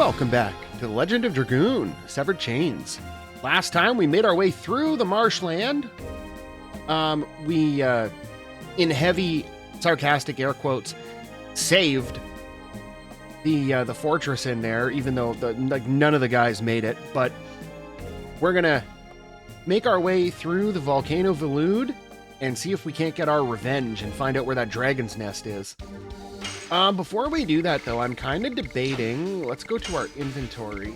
Welcome back to the Legend of Dragoon, Severed Chains. Last time we made our way through the marshland. We, in heavy, sarcastic air quotes, saved the fortress in there, even though none of the guys made it. But we're gonna make our way through the Volcano Velude and see if we can't get our revenge and find out where that dragon's nest is. Before we do that, though, I'm kind of debating. Let's go to our inventory.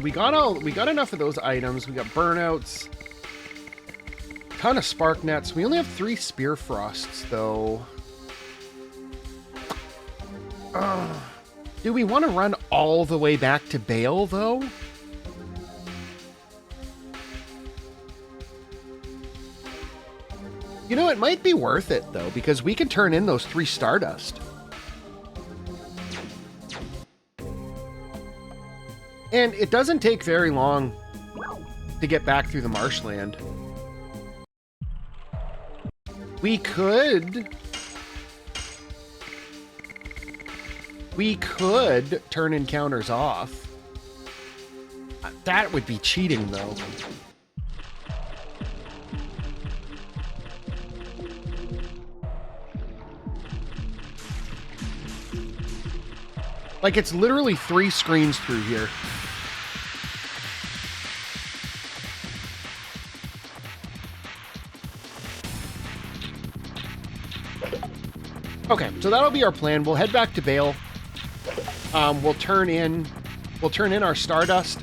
We got enough of those items. We got burnouts, ton of spark nets. We only have 3 spear frosts, though. Do we want to run all the way back to Bale, though? You know, it might be worth it, though, because we can turn in those 3 Stardust. And it doesn't take very long to get back through the marshland. We could turn encounters off. That would be cheating, though. Like, it's literally 3 screens through here. Okay, so that'll be our plan. We'll head back to Bale. We'll turn in our Stardust.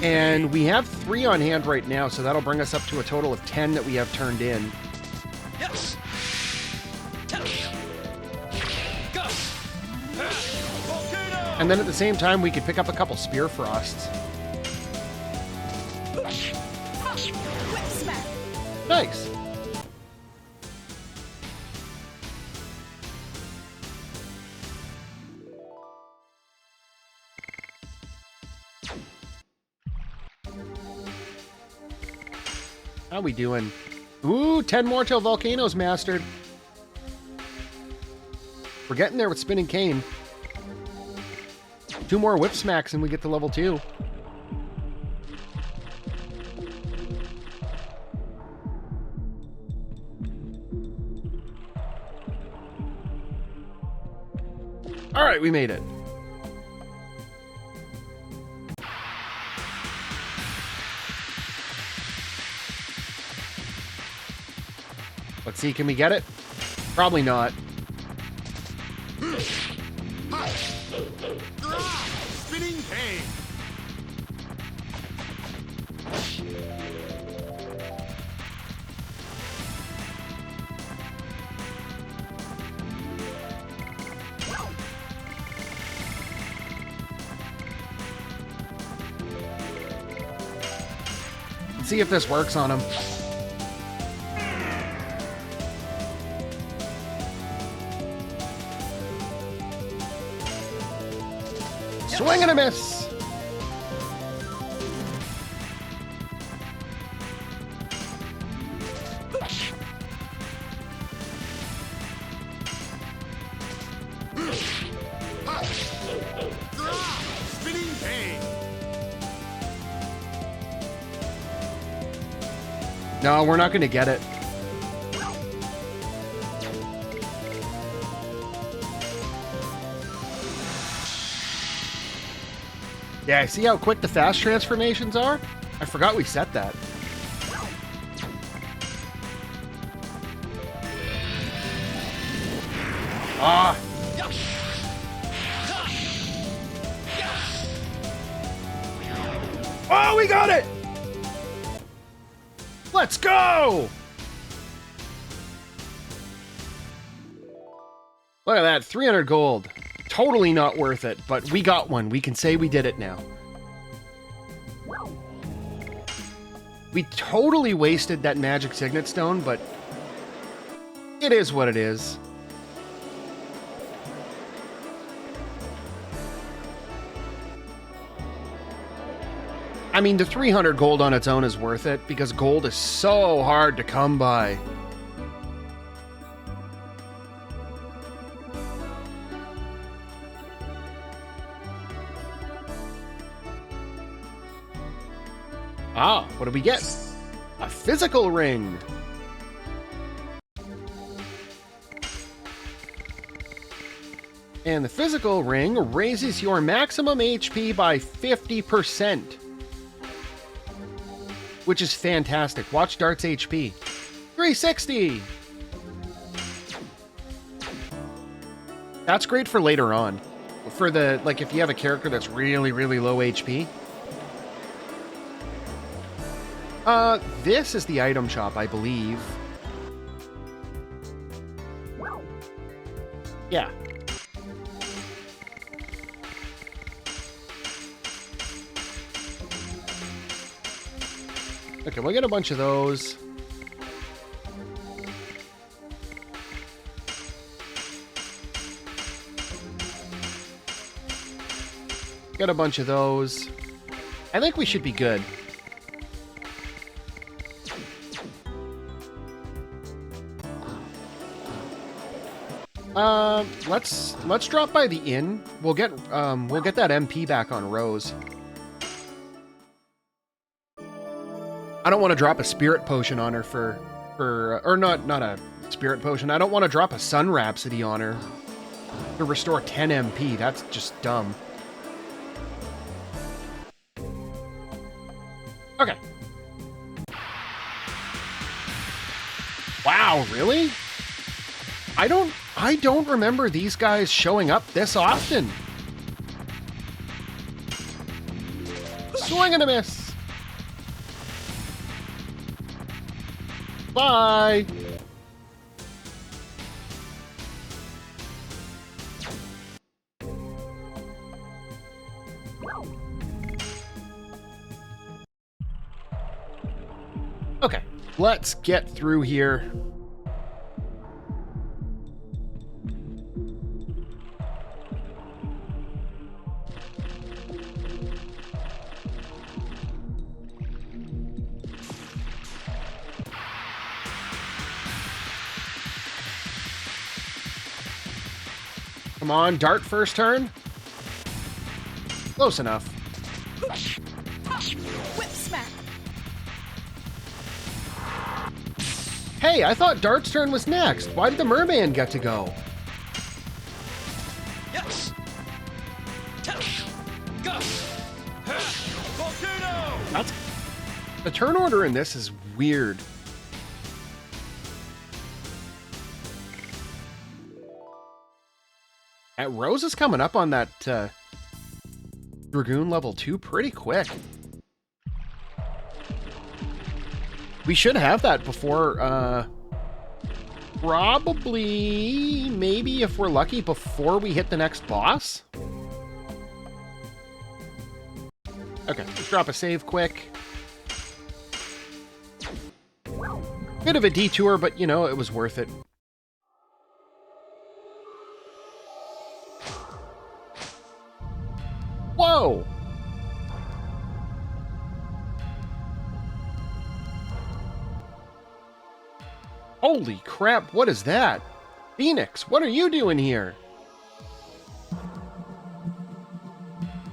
And we have 3 on hand right now, so that'll bring us up to a total of 10 that we have turned in. And then at the same time, we could pick up a couple Spear Frosts. Nice. How we doing? Ooh, 10 more till Volcano's mastered. We're getting there with Spinning Cane. 2 more Whip Smacks and we get to level 2. Alright, we made it. Let's see, can we get it? Probably not. Spinning Cane. Let's see if this works on him. Swing and a miss. Spinning Cane. No, we're not going to get it. Yeah, see how quick the fast transformations are? I forgot we set that. Ah! Oh, we got it! Let's go! Look at that, 300 gold. Totally not worth it, but we got one. We can say we did it now. We totally wasted that magic signet stone, but it is what it is. I mean, the 300 gold on its own is worth it because gold is so hard to come by. Ah, what do we get? A physical ring. And the physical ring raises your maximum HP by 50%. Which is fantastic. Watch Dart's HP. 360! That's great for later on. For the, like, if you have a character that's really, really low HP. This is the item shop, I believe. Yeah. Okay, we'll get a bunch of those. Get a bunch of those. I think we should be good. Let's drop by the inn. We'll get that MP back on Rose. I don't want to drop a spirit potion on her or not a spirit potion. I don't want to drop a Sun Rhapsody on her to restore 10 MP. That's just dumb. Okay. Wow, really? I don't remember these guys showing up this often. Swing and a miss. Bye. Okay, let's get through here. Come on, Dart first turn. Close enough. Whip smack. Hey, I thought Dart's turn was next. Why did the merman get to go? Yes. Go. Volcano. That's... The turn order in this is weird. Rose is coming up on that Dragoon level 2 pretty quick. We should have that before, probably, maybe if we're lucky, before we hit the next boss. Okay, let's drop a save quick. Bit of a detour, but, you know, it was worth it. Whoa! Holy crap, what is that? Phoenix, what are you doing here?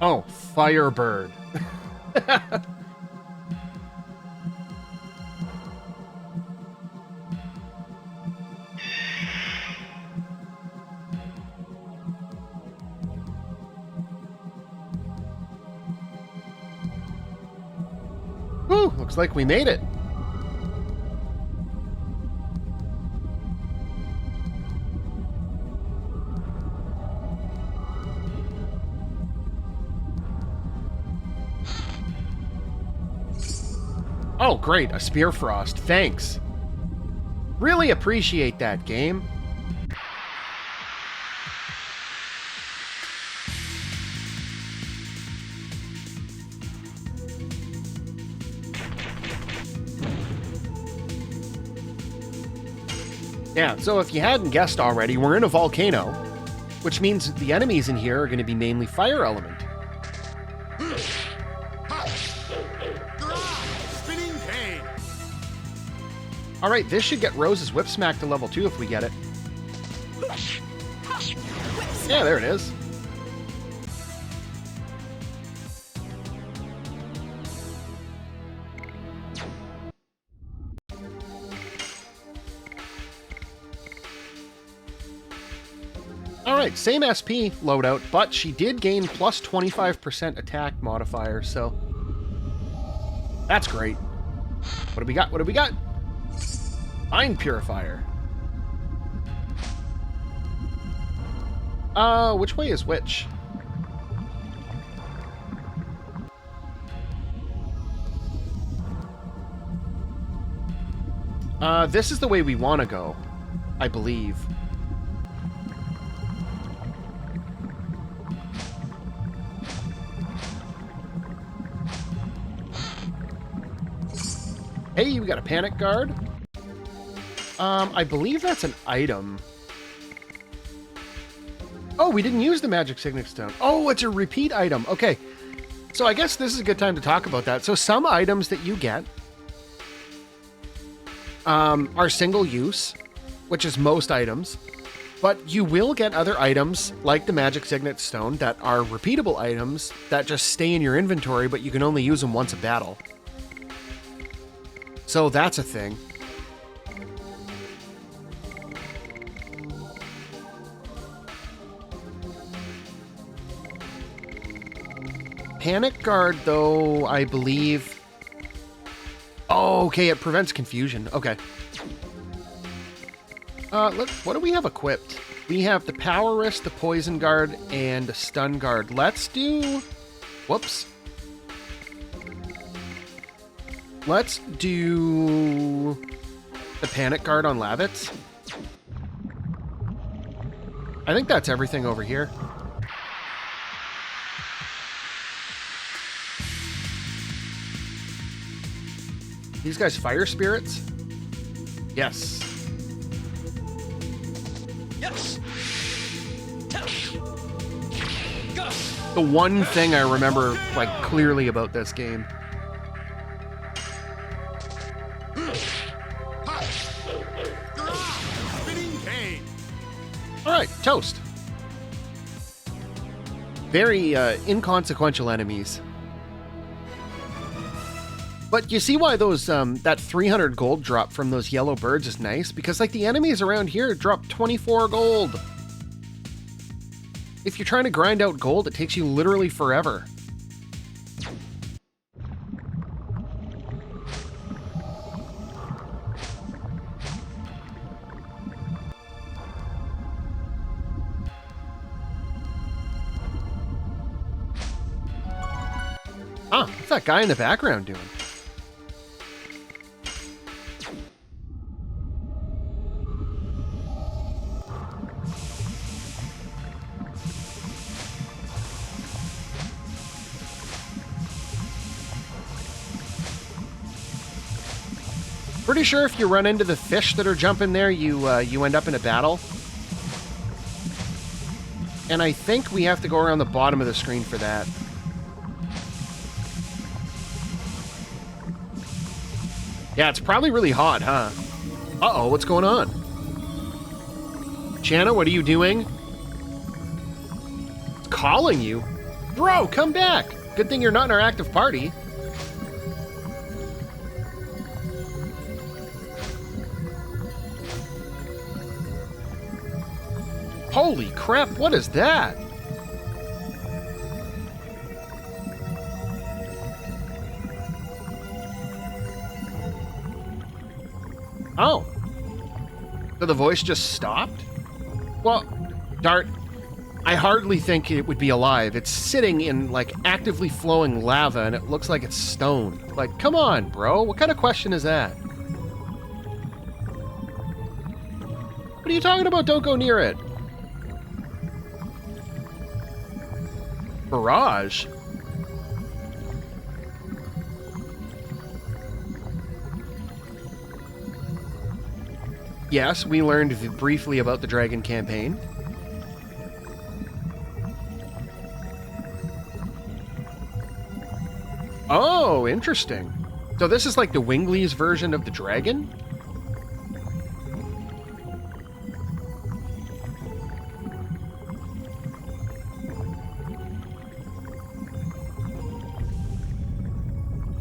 Oh, Firebird. Whew, looks like we made it. Oh, great, a Spear Frost. Thanks. Really appreciate that, game. Yeah, so if you hadn't guessed already, we're in a volcano, which means the enemies in here are going to be mainly fire element. All right, this should get Rose's Whip Smack to level 2 if we get it. Yeah, there it is. Alright, same SP loadout, but she did gain plus 25% attack modifier, so that's great. What do we got? What do we got? Mind Purifier. Which way is which? This is the way we want to go, I believe. Hey, we got a Panic Guard. I believe that's an item. Oh, we didn't use the Magic Signet Stone. Oh, it's a repeat item. Okay. So I guess this is a good time to talk about that. So some items that you get are single use, which is most items. But you will get other items, like the Magic Signet Stone, that are repeatable items that just stay in your inventory, but you can only use them once a battle. So that's a thing. Panic Guard, though, I believe... Oh, okay, it prevents confusion. Okay. What do we have equipped? We have the Power Wrist, the Poison Guard, and the Stun Guard. Let's do... Whoops. Let's do the Panic Guard on Lavitz. I think that's everything over here. These guys fire spirits? Yes. Yes. The one thing I remember, like, clearly about this game. Alright, toast. Very inconsequential enemies. But you see why those that 300 gold drop from those yellow birds is nice? Because like the enemies around here drop 24 gold. If you're trying to grind out gold, it takes you literally forever. Huh, what's that guy in the background doing? Pretty sure if you run into the fish that are jumping there, you end up in a battle. And I think we have to go around the bottom of the screen for that. Yeah, it's probably really hot, huh? Uh-oh, what's going on? Channa, what are you doing? It's calling you? Bro, come back! Good thing you're not in our active party. Holy crap, what is that? Oh. So the voice just stopped? Well, Dart, I hardly think it would be alive. It's sitting in, like, actively flowing lava, and it looks like it's stone. Like, come on, bro. What kind of question is that? What are you talking about? Don't go near it. Virage? Yes, we learned briefly about the Dragon campaign. Oh, interesting. So this is like the Winglies version of the Dragon?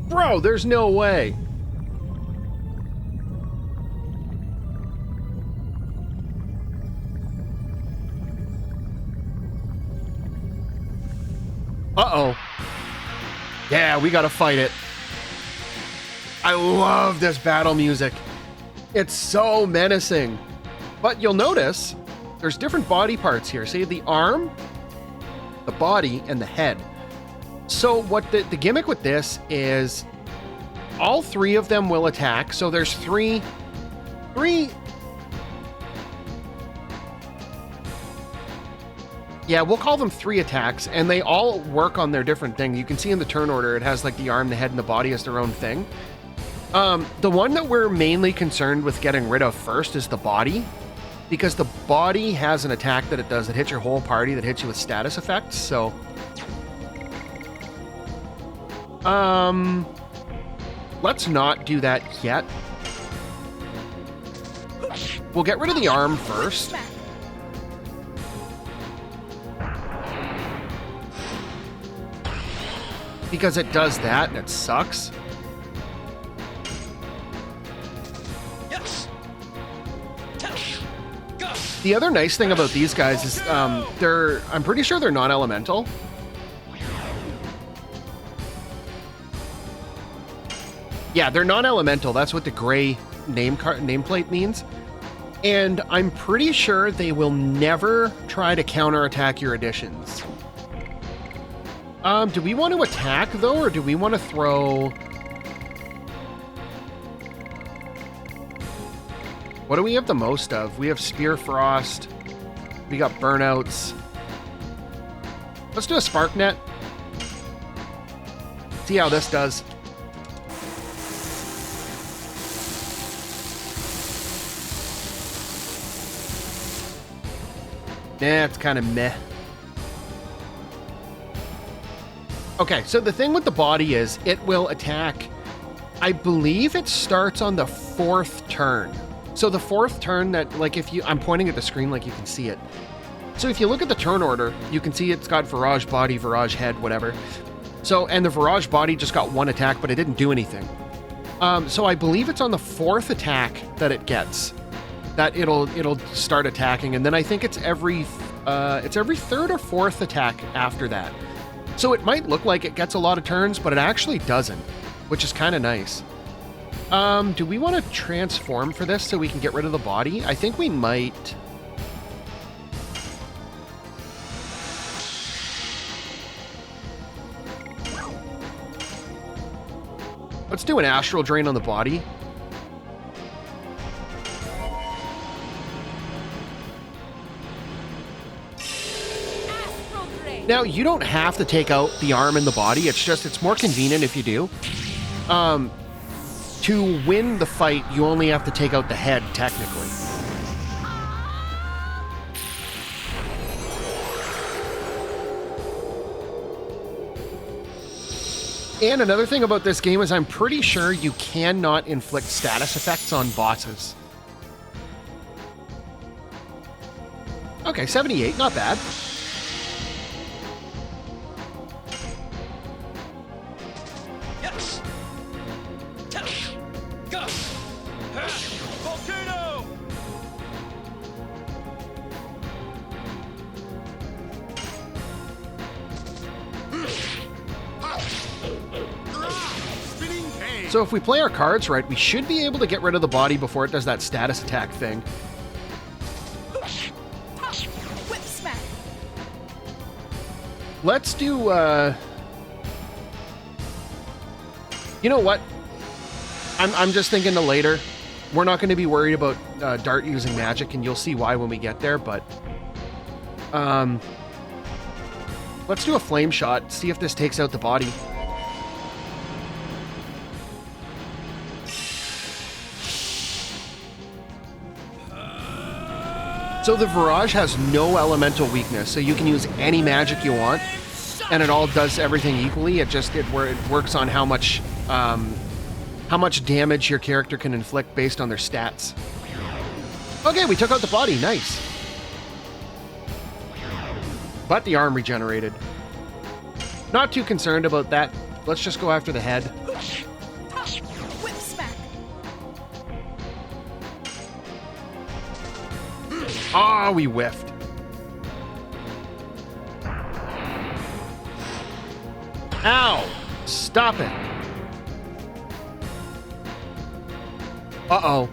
Bro, there's no way. Uh-oh. Yeah, we gotta fight it. I love this battle music. It's so menacing. But you'll notice there's different body parts here. See the arm, the body, and the head. So what the gimmick with this is all three of them will attack. So there's three. Yeah, we'll call them 3 attacks, and they all work on their different thing. You can see in the turn order, it has like the arm, the head, and the body as their own thing. The one that we're mainly concerned with getting rid of first is the body, because the body has an attack that it does that hits your whole party, that hits you with status effects. So, let's not do that yet. We'll get rid of the arm first. Because it does that and it sucks. The other nice thing about these guys is I'm pretty sure they're non-elemental. Yeah, they're non-elemental. That's what the gray nameplate means. And I'm pretty sure they will never try to counterattack your additions. Do we want to attack, though, or do we want to throw... What do we have the most of? We have Spear Frost. We got Burnouts. Let's do a Spark Net. See how this does. Nah, it's kind of meh. Okay, so the thing with the body is it will attack, I believe it starts on the 4th turn. So the 4th turn that, like if you, I'm pointing at the screen like you can see it. So if you look at the turn order, you can see it's got Virage body, Virage head, whatever. So, and the Virage body just got 1 attack, but it didn't do anything. So I believe it's on the 4th attack that it gets, that it'll start attacking. And then I think it's every 3rd or 4th attack after that. So it might look like it gets a lot of turns, but it actually doesn't, which is kind of nice. Do we want to transform for this so we can get rid of the body? I think we might. Let's do an Astral Drain on the body. Now, you don't have to take out the arm and the body. It's more convenient if you do. To win the fight, you only have to take out the head, technically. And another thing about this game is I'm pretty sure you cannot inflict status effects on bosses. Okay, 78, not bad. So if we play our cards right, we should be able to get rid of the body before it does that status attack thing. Whip smack. Let's do, you know what? I'm just thinking to later. We're not going to be worried about Dart using magic, and you'll see why when we get there, but... let's do a flame shot, see if this takes out the body. So the Virage has no elemental weakness, so you can use any magic you want, and it all does everything equally. It works on how much damage your character can inflict based on their stats. Okay, we took out the body, nice. But the arm regenerated. Not too concerned about that. Let's just go after the head. Whip smack. Ah, we whiffed. Ow! Stop it. Uh-oh.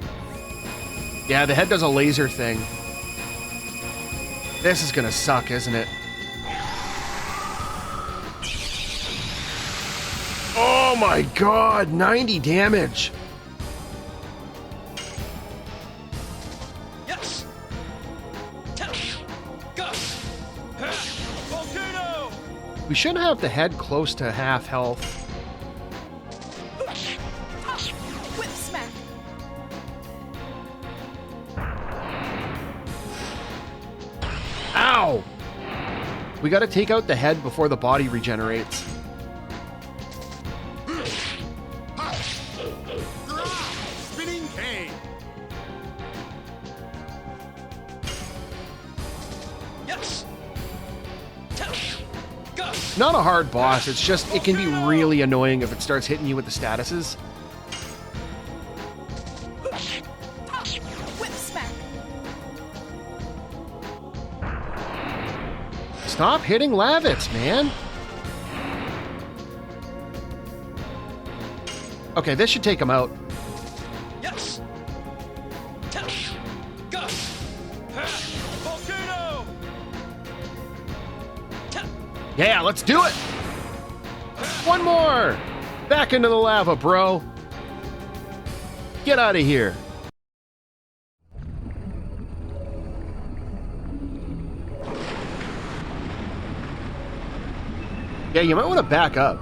Yeah, the head does a laser thing. This is gonna suck, isn't it? Oh my god, 90 damage. Yes. Go. Volcano. We should have the head close to half health. Whip smack. Ow! We gotta take out the head before the body regenerates. Spinning cane. Yes. Go. Not a hard boss, it's just, it can be really annoying if it starts hitting you with the statuses. Whip smack. Stop hitting Lavitz, man! Okay, this should take him out. Yes. Go. Volcano. Yeah, let's do it! One more! Back into the lava, bro! Get out of here! Yeah, you might want to back up.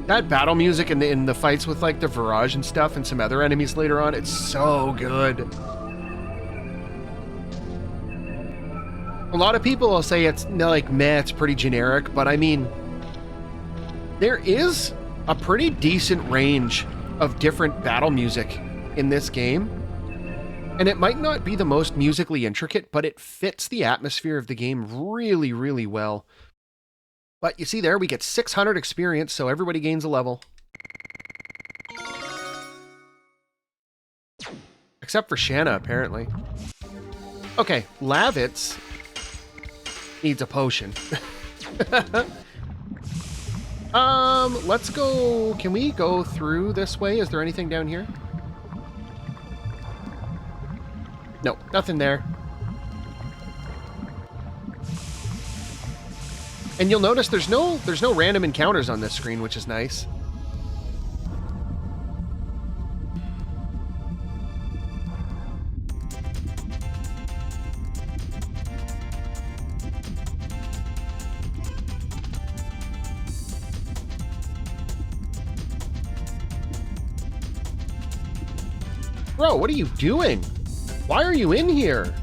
That battle music in the fights with like the Virage and stuff and some other enemies later on, it's so good. A lot of people will say it's like, meh, it's pretty generic, but I mean, there is a pretty decent range of different battle music in this game. And it might not be the most musically intricate, but it fits the atmosphere of the game really, really well. But you see there, we get 600 experience, so everybody gains a level. Except for Shanna, apparently. Okay, Lavitz needs a potion. Let's go... Can we go through this way? Is there anything down here? No, nothing there. And you'll notice there's no random encounters on this screen, which is nice. Bro, what are you doing? Why are you in here?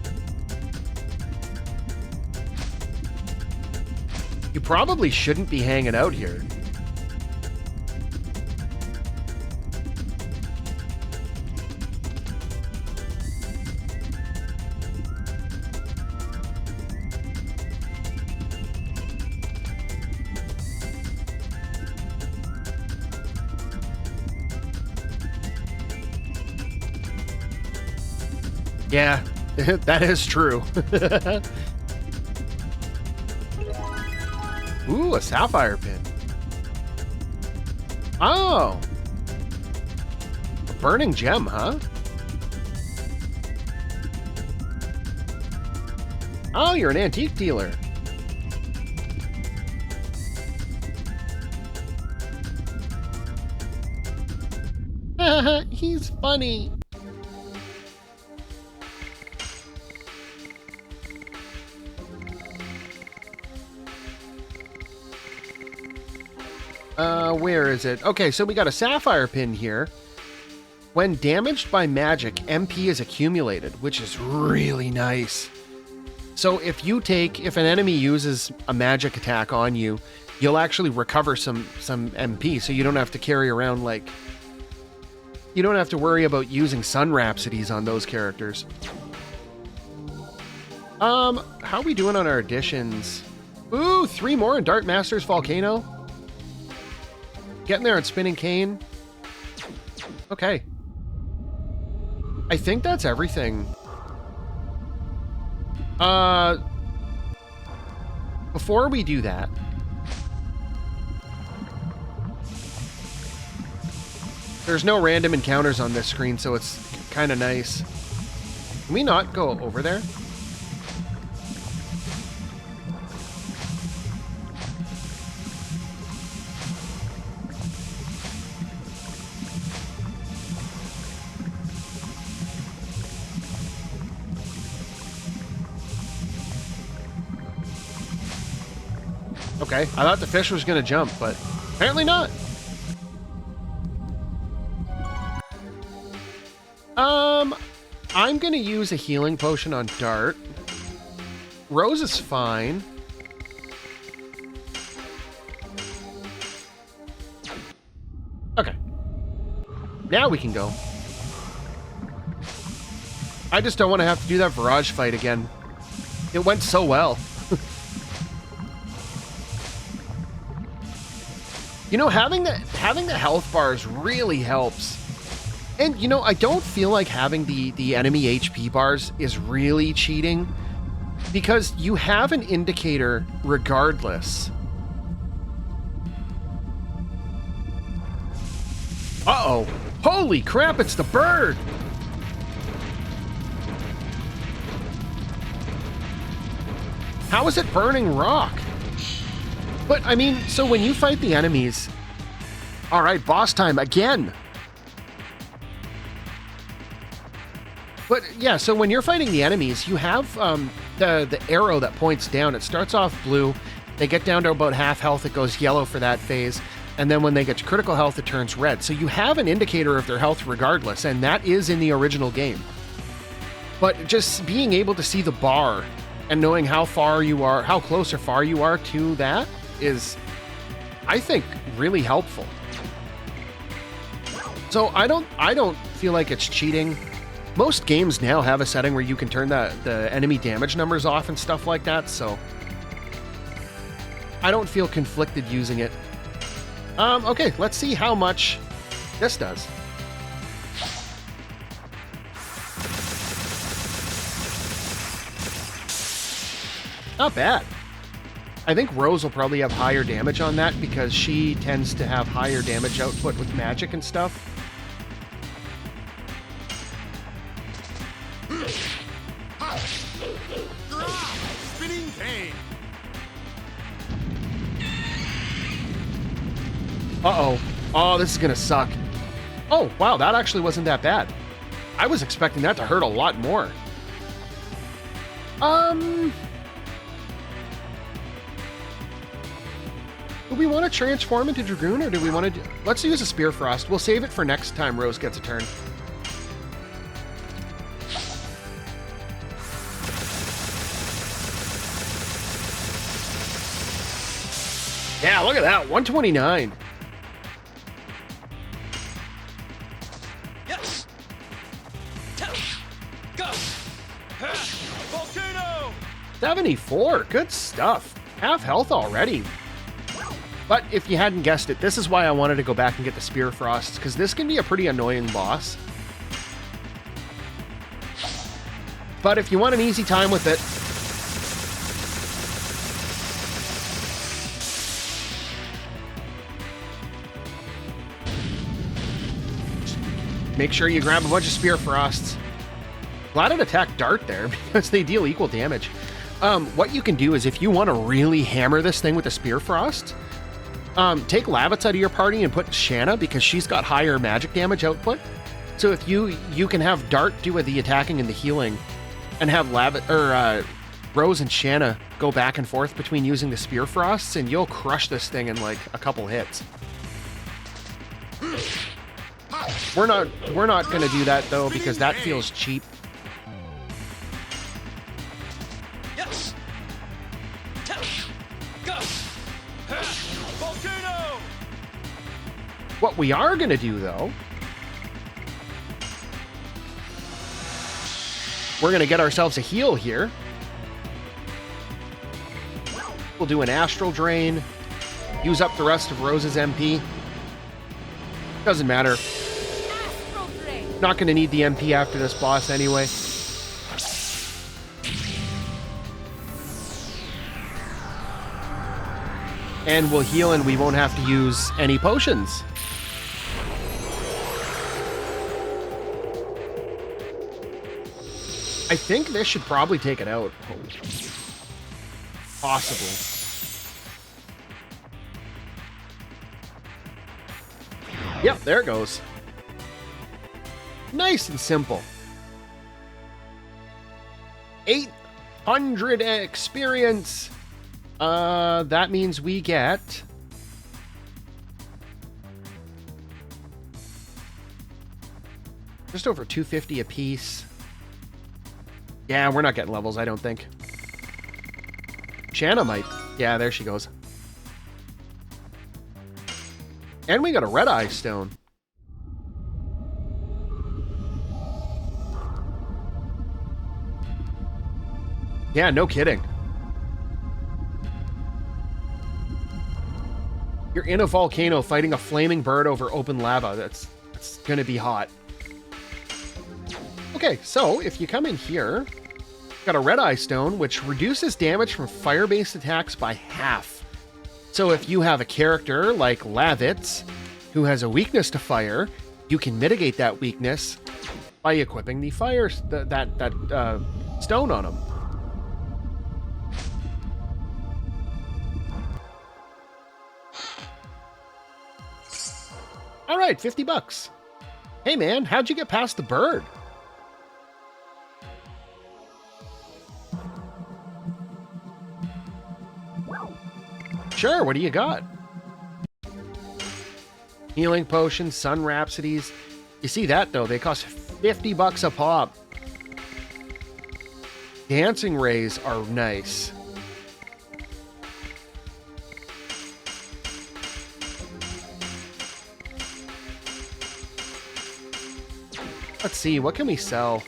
You probably shouldn't be hanging out here. Yeah, that is true. Ooh, a sapphire pin. Oh. A burning gem, huh? Oh, you're an antique dealer. He's funny. Where is it? Okay, so we got a sapphire pin here. When damaged by magic, MP is accumulated, which is really nice. So if an enemy uses a magic attack on you, you'll actually recover some MP, so you don't have to carry around, like, you don't have to worry about using Sun Rhapsodies on those characters. How are we doing on our additions? Ooh, 3 more in Dart Masters Volcano. Getting there on Spinning Cane. Okay. I think that's everything. Before we do that, there's no random encounters on this screen, so it's kind of nice. Can we not go over there? Okay, I thought the fish was going to jump, but apparently not. I'm going to use a healing potion on Dart. Rose is fine. Okay. Now we can go. I just don't want to have to do that Virage fight again. It went so well. You know, having the health bars really helps. And, you know, I don't feel like having the enemy HP bars is really cheating, because you have an indicator regardless. Uh-oh. Holy crap, it's the bird! How is it burning rock? But, I mean, so when you fight the enemies... Alright, boss time again! But, yeah, so when you're fighting the enemies, you have the arrow that points down. It starts off blue. They get down to about half health. It goes yellow for that phase. And then when they get to critical health, it turns red. So you have an indicator of their health regardless, and that is in the original game. But just being able to see the bar and knowing how far you are, how close or far you are to that is, I think, really helpful. So I don't feel like it's cheating. Most games now have a setting where you can turn the enemy damage numbers off and stuff like that, so I don't feel conflicted using it. Okay, let's see how much this does. Not bad. I think Rose will probably have higher damage on that because she tends to have higher damage output with magic and stuff. Spinning cane. Uh-oh. Oh, this is gonna suck. Oh, wow, that actually wasn't that bad. I was expecting that to hurt a lot more. Do we want to transform into Dragoon, or do we want to do... Let's use a Spear Frost. We'll save it for next time Rose gets a turn. Yeah, look at that, 129. Yes. Go. Volcano. 74, good stuff. Half health already. But if you hadn't guessed it, this is why I wanted to go back and get the Spear Frosts, because this can be a pretty annoying boss. But if you want an easy time with it, make sure you grab a bunch of Spear Frosts. Glad it attacked Dart there, because they deal equal damage. What you can do is, if you want to really hammer this thing with the Spear Frost, take Lavitz out of your party and put Shanna, because she's got higher magic damage output. So if you can have Dart do the attacking and the healing, and have Rose and Shanna go back and forth between using the Spear Frosts, and you'll crush this thing in like a couple hits. We're not going to do that though, because that feels cheap. Yes. Go. What we are going to do, though, we're going to get ourselves a heal here. We'll do an Astral Drain, use up the rest of Rose's MP. Doesn't matter. Astral Drain. Not going to need the MP after this boss anyway. And we'll heal and we won't have to use any potions. I think this should probably take it out. Possibly. Yep, there it goes. Nice and simple. 800 experience. That means we get just over 250 a piece. Yeah, we're not getting levels, I don't think. Shanna might. Yeah, there she goes. And we got a red eye stone. Yeah, no kidding. You're in a volcano fighting a flaming bird over open lava. That's gonna be hot. Okay, so if you come in here, got a red eye stone, which reduces damage from fire-based attacks by half. So if you have a character like Lavitz, who has a weakness to fire, you can mitigate that weakness by equipping the fire that stone on him. All right, 50 bucks. Hey man, how'd you get past the bird? Sure, what do you got? Healing potions, sun rhapsodies. You see that though, they cost 50 bucks a pop. Dancing rays are nice. Let's see, what can we sell?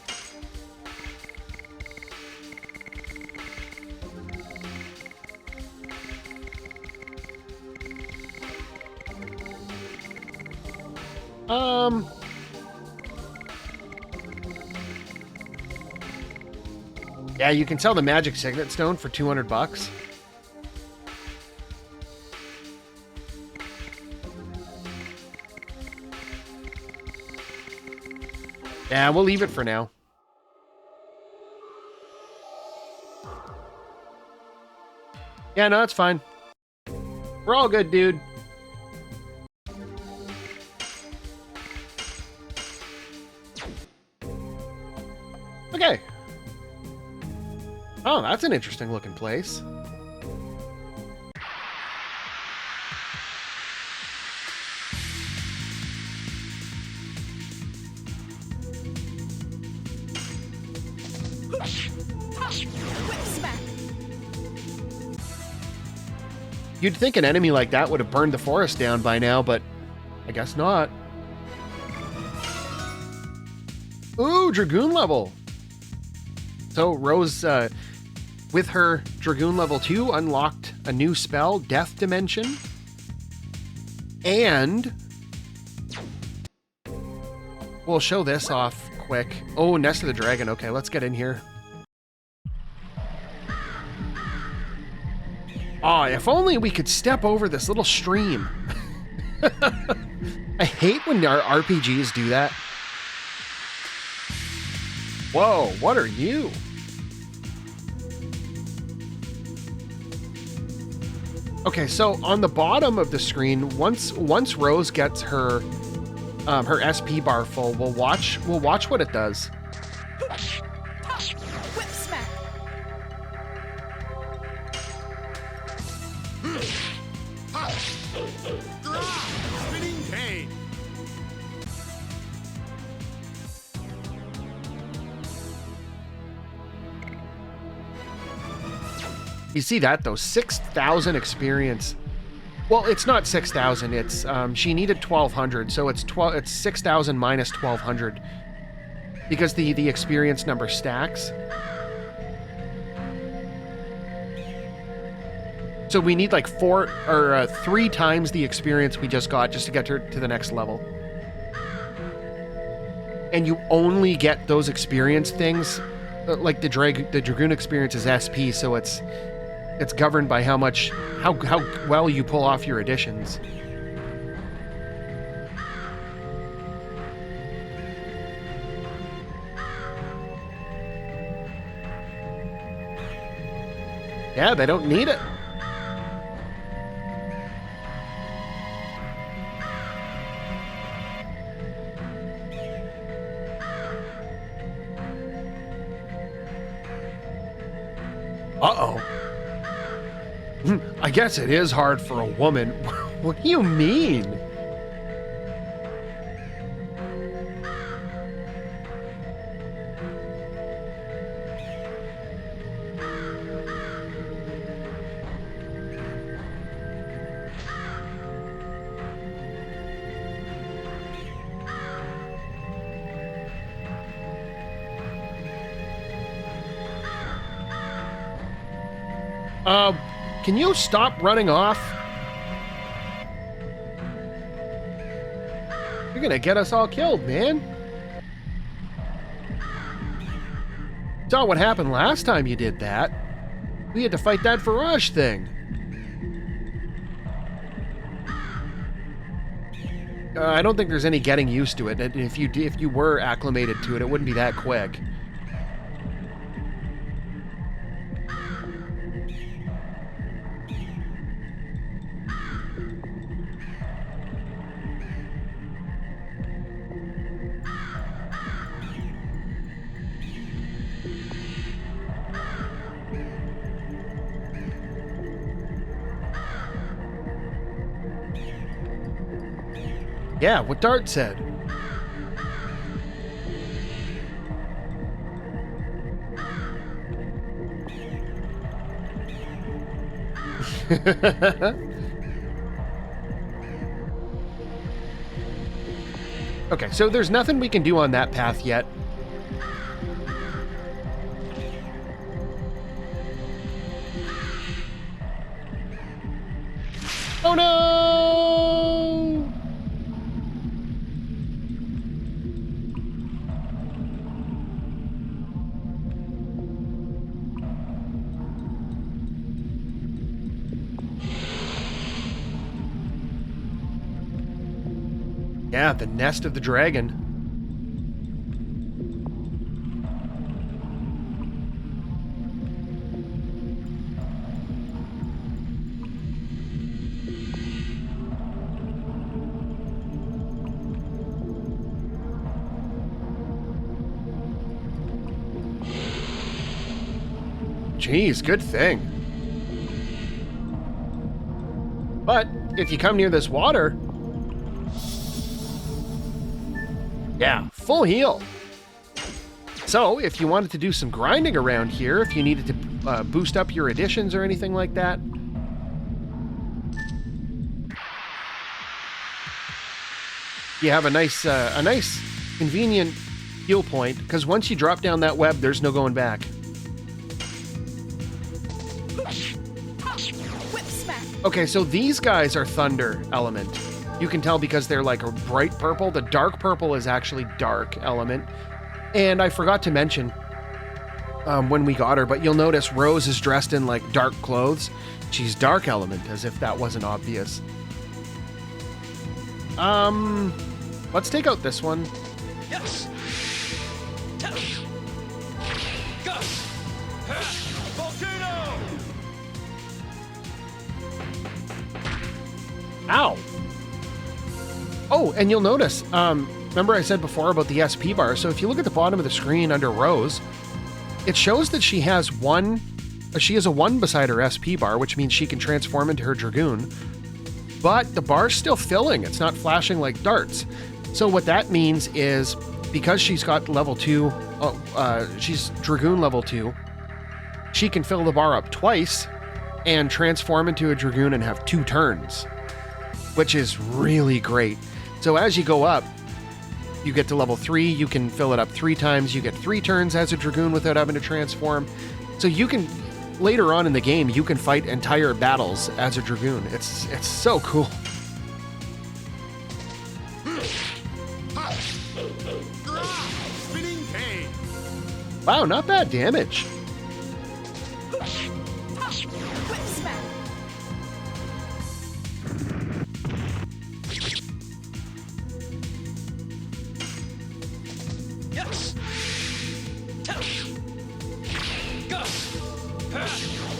Yeah, you can sell the magic signet stone for 200 bucks. Yeah, we'll leave it for now. Yeah, no, it's fine. We're all good, dude. Okay. Oh, that's an interesting looking place. Whip smack. You'd think an enemy like that would have burned the forest down by now, but I guess not. Ooh, Dragoon level. So Rose, with her Dragoon level 2, unlocked a new spell, Death Dimension. And we'll show this off quick. Oh, Nest of the Dragon. Okay, let's get in here. Oh, if only we could step over this little stream. I hate when our RPGs do that. Whoa, what are you? Okay, so on the bottom of the screen, once Rose gets her her SP bar full, we'll watch what it does. Whip smack. Spinning cane. You see that though, 6,000 experience. Well, it's not 6,000. It's she needed 1,200, so it's 6,000 minus 1,200 because the experience number stacks. So we need like 3 times the experience we just got just to get her to the next level. And you only get those experience things, like the Dragoon experience is SP, so it's governed by how well you pull off your additions. Yeah, they don't need it. Uh-oh. I guess it is hard for a woman. What do you mean? Can you stop running off? You're gonna get us all killed, man. Saw what happened last time you did that. We had to fight that VIRAGE thing. I don't think there's any getting used to it. If you were acclimated to it, it wouldn't be that quick. Yeah, what Dart said. Okay, so there's nothing we can do on that path yet. Oh no! Yeah, the nest of the dragon. Jeez, good thing. But if you come near this water... Yeah, full heal. So, if you wanted to do some grinding around here, if you needed to boost up your additions or anything like that... You have a nice convenient heal point, because once you drop down that web, there's no going back. Whip smack. Okay, so these guys are thunder element. You can tell because they're like a bright purple. The dark purple is actually dark element. And I forgot to mention when we got her, but you'll notice Rose is dressed in like dark clothes. She's dark element, as if that wasn't obvious. Let's take out this one. Yes. Volcano. Ow! Oh, and you'll notice, remember I said before about the SP bar, so if you look at the bottom of the screen under Rose, it shows that she has a 1 beside her SP bar, which means she can transform into her Dragoon, but the bar's still filling, it's not flashing like darts. So what that means is, because she's got level 2, she's Dragoon level 2, she can fill the bar up twice, and transform into a Dragoon and have 2 turns which is really great. So as you go up, you get to level 3, you can fill it up 3 times, you get 3 turns as a Dragoon without having to transform. So you can, later on in the game, you can fight entire battles as a Dragoon. It's so cool. Spinning cane. Wow, not bad damage. Whip smack. Yes. Go.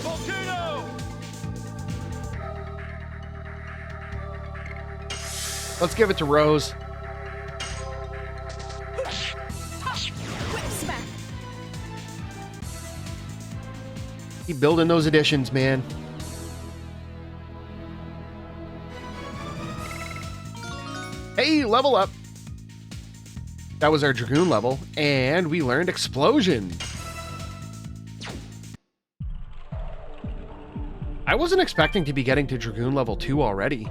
Volcano. Let's give it to Rose. Whip smack. Keep building those additions, man. Hey, level up. That was our Dragoon level, and we learned Explosion. I wasn't expecting to be getting to Dragoon level 2 already.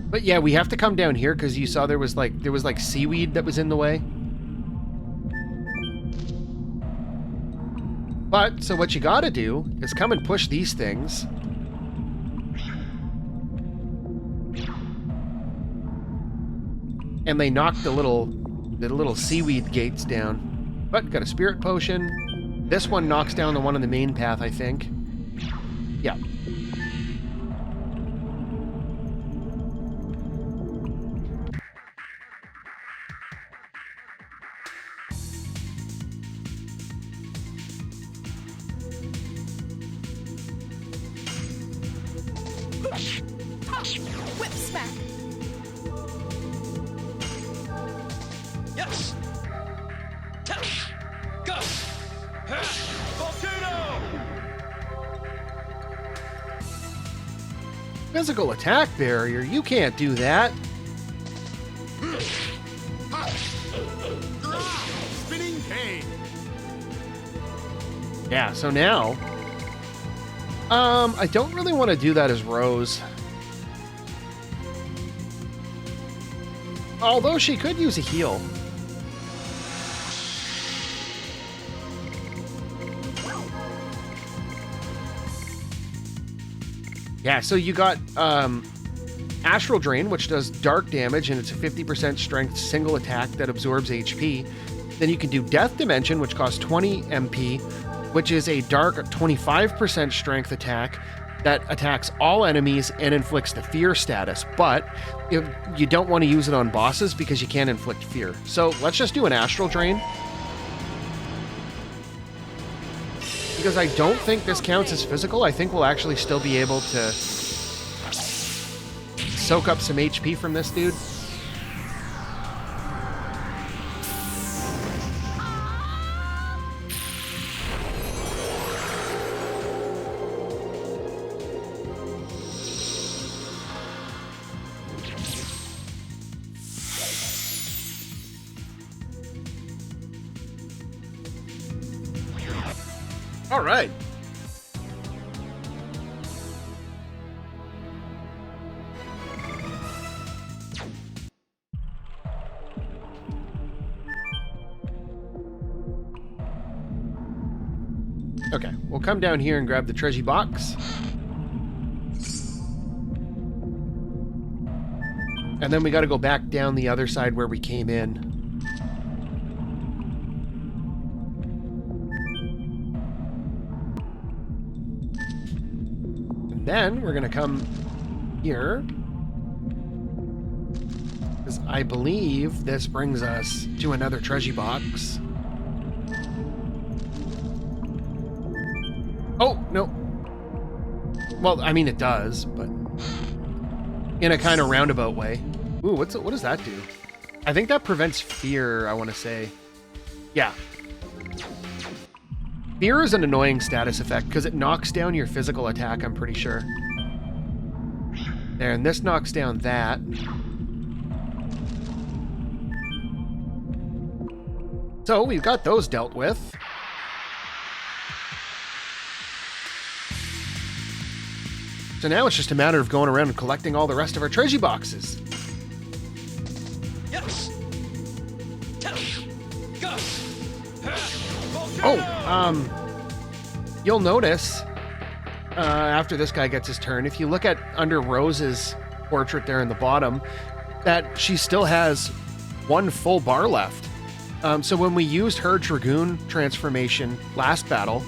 But yeah, we have to come down here because you saw there was like seaweed that was in the way. But, so what you gotta do is come and push these things. And they knock the little seaweed gates down. But, got a spirit potion. This one knocks down the one on the main path, I think. Yeah. Whip smack. Yes. Go. Volcano. Physical attack barrier? You can't do that. Spinning cane. Yeah, so now... I don't really want to do that as Rose. Although she could use a heal. Yeah, so you got Astral Drain, which does dark damage, and it's a 50% strength single attack that absorbs HP. Then you can do Death Dimension, which costs 20 MP, which is a dark 25% strength attack that attacks all enemies and inflicts the fear status. But you don't want to use it on bosses because you can't inflict fear. So let's just do an Astral Drain. Because I don't think this counts as physical. I think we'll actually still be able to soak up some HP from this dude. All right. Okay, we'll come down here and grab the treasure box. And then we got to go back down the other side where we came in. Then we're going to come here, because I believe this brings us to another treasure box. Oh, no. Well, I mean, it does, but in a kind of roundabout way. Ooh, what does that do? I think that prevents fear, I want to say. Yeah. Fear is an annoying status effect because it knocks down your physical attack, I'm pretty sure. There, and this knocks down that. So we've got those dealt with. So So now it's just a matter of going around and collecting all the rest of our treasure boxes. Yes. Go. Oh, you'll notice after this guy gets his turn, if you look at under Rose's portrait there in the bottom, that she still has one full bar left. So when we used her Dragoon transformation last battle,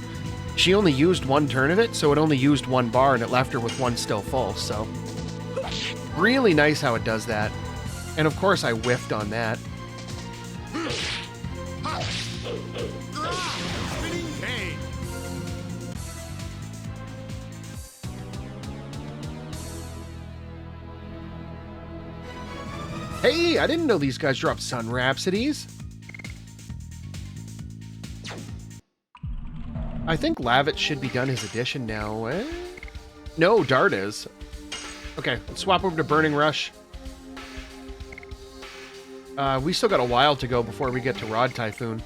she only used one turn of it, so it only used one bar and it left her with one still full. So really nice how it does that. And of course I whiffed on that. Spinning cane. Hey, I didn't know these guys drop Sun Rhapsodies. I think Lavit should be done his edition now. No, Dart is. Okay, let's swap over to Burning Rush. We still got a while to go before we get to Rod Typhoon.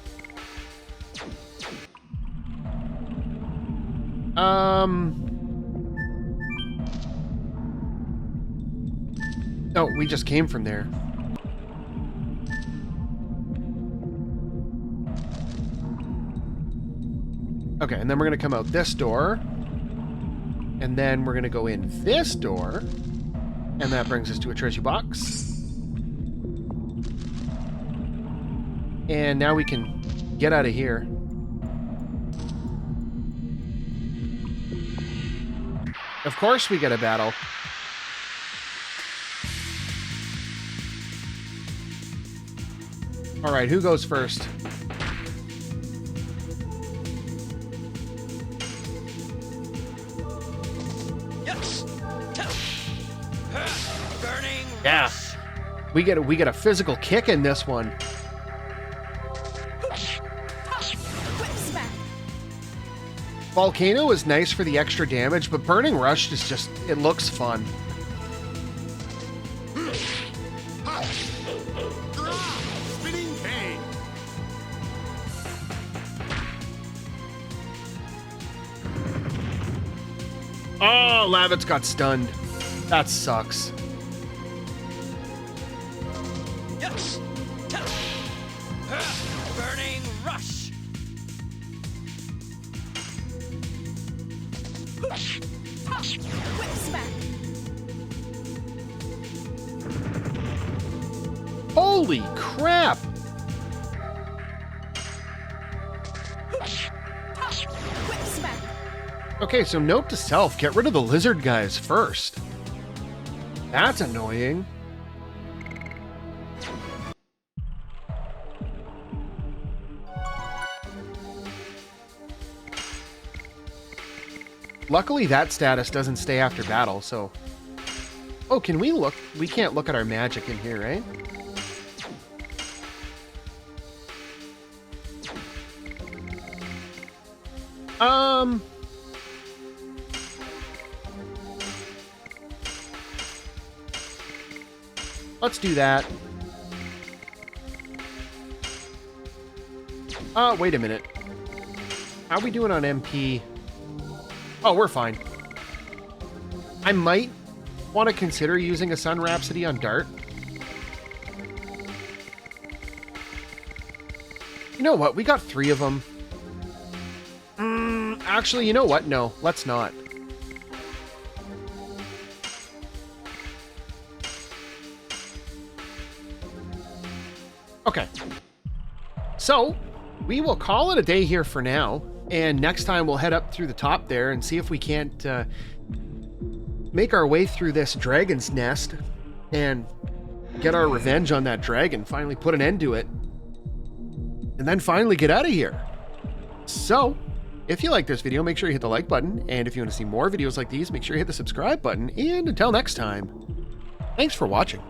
Oh, we just came from there. Okay, and then we're going to come out this door. And then we're going to go in this door. And that brings us to a treasure box. And now we can get out of here. Of course we get a battle. All right, who goes first? Burning. Yeah. We get a physical kick in this one. Whip smack. Volcano is nice for the extra damage, but Burning Rush is just, it looks fun. Spinning cane. Oh, Lavit's got stunned. That sucks. Yes. Burning rush. Whip smack. Holy crap! Whip smack. Okay, so note to self, get rid of the lizard guys first. That's annoying. Luckily, that status doesn't stay after battle, so... Oh, can we look? We can't look at our magic in here, right? Let's do that. Wait a minute. How are we doing on MP? Oh, we're fine. I might want to consider using a Sun Rhapsody on Dart. You know what? We got 3 of them. Actually, you know what? No, let's not. Okay. So, we will call it a day here for now. And next time we'll head up through the top there and see if we can't make our way through this dragon's nest and get our revenge on that dragon. Finally put an end to it. And then finally get out of here. So, if you like this video, make sure you hit the like button. And if you want to see more videos like these, make sure you hit the subscribe button. And until next time, thanks for watching.